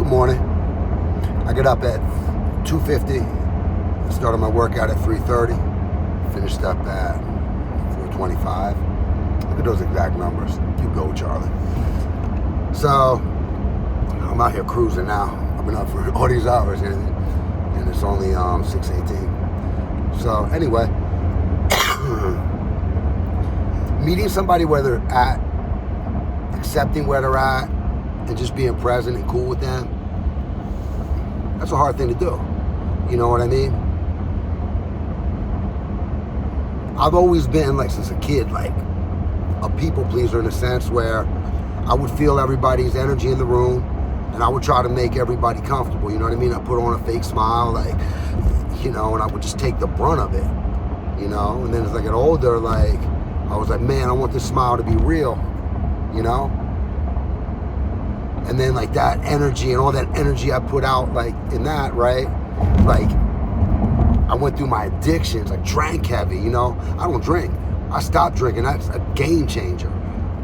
morning. I get up at 2:50. Started my workout at 3:30. Finished up at 4:25. Look at those exact numbers. You go, Charlie. So I'm out here cruising now. I've been up for all these hours, and it's only 6:18. So anyway, meeting somebody where they're at, accepting where they're at, and just being present and cool with them, that's a hard thing to do. You know what I mean? I've always been, like, since a kid, like, a people pleaser in a sense where I would feel everybody's energy in the room and I would try to make everybody comfortable, you know what I mean? I put on a fake smile, like, you know, and I would just take the brunt of it, you know? And then as I get older, like, I was like, man, I want this smile to be real, you know? And then, like, that energy and all that energy I put out, like, in that, right? Like, I went through my addictions. I drank heavy, you know? I don't drink. I stopped drinking. That's a game changer.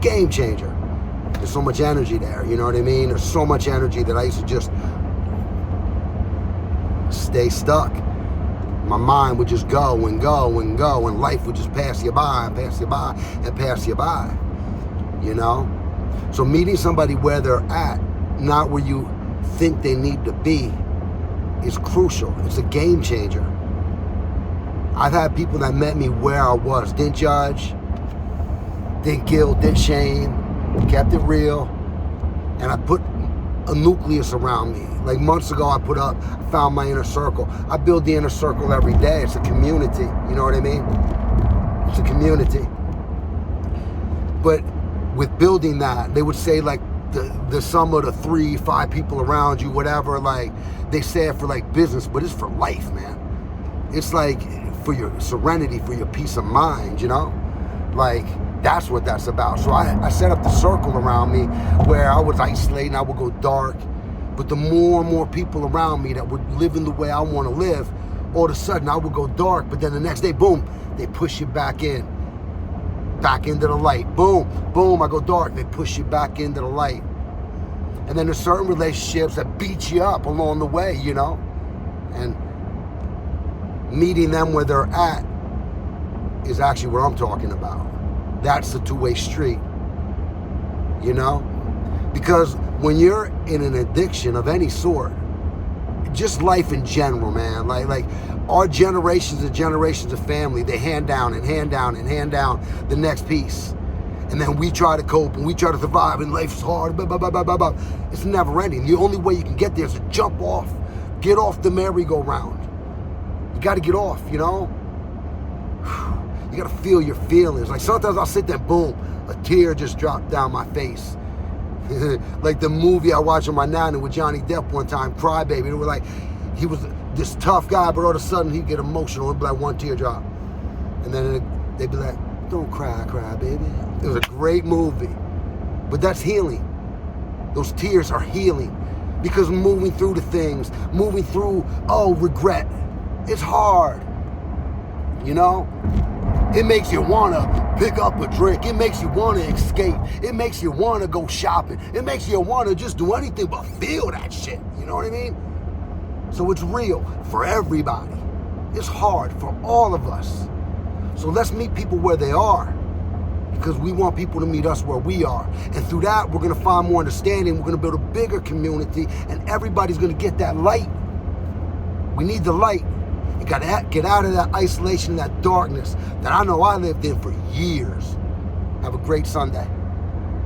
Game changer. There's so much energy there, you know what I mean? There's so much energy that I used to just stay stuck. My mind would just go and go and go, and life would just pass you by and pass you by and pass you by, you know? So meeting somebody where they're at, not where you think they need to be, is crucial. It's a game changer. I've had people that met me where I was, didn't judge, didn't guilt, didn't shame, kept it real, and I put a nucleus around me. Like months ago, I found my inner circle. I build the inner circle every day. It's a community, you know what I mean? It's a community. But with building that, they would say, like, the sum of the 3-5 people around you, whatever, like, they say it for, like, business, but it's for life, man. It's like for your serenity, for your peace of mind, you know? Like, that's what that's about. So I set up the circle around me where I was isolating, I would go dark, but the more and more people around me that would live in the way I want to live, all of a sudden I would go dark, but then the next day, boom, they push you back in. Back into the light. Boom, boom, I go dark. They push you back into the light. And then there's certain relationships that beat you up along the way, you know? And meeting them where they're at is actually what I'm talking about. That's the two-way street, you know? Because when you're in an addiction of any sort, just life in general, man, like our generations and generations of family, they hand down and hand down and hand down the next piece. And then we try to cope and we try to survive, and life's hard, blah, blah, blah, blah, blah, blah. It's never ending. The only way you can get there is to jump off, get off the merry-go-round. You got to get off, you know? You got to feel your feelings. Like, sometimes I'll sit there, boom, a tear just dropped down my face. Like the movie I watched on my Nana with Johnny Depp one time, Cry Baby. It was like, he was this tough guy, but all of a sudden he'd get emotional. It'd be like one teardrop. And then they'd be like, don't cry, cry, baby. It was a great movie. But that's healing. Those tears are healing. Because moving through the things, moving through, regret, it's hard. You know? It makes you want to pick up a drink. It makes you want to escape. It makes you want to go shopping. It makes you want to just do anything but feel that shit. You know what I mean? So it's real for everybody. It's hard for all of us. So let's meet people where they are, because we want people to meet us where we are. And through that, we're going to find more understanding. We're going to build a bigger community, and everybody's going to get that light. We need the light. You got to get out of that isolation, that darkness that I know I lived in for years. Have a great Sunday.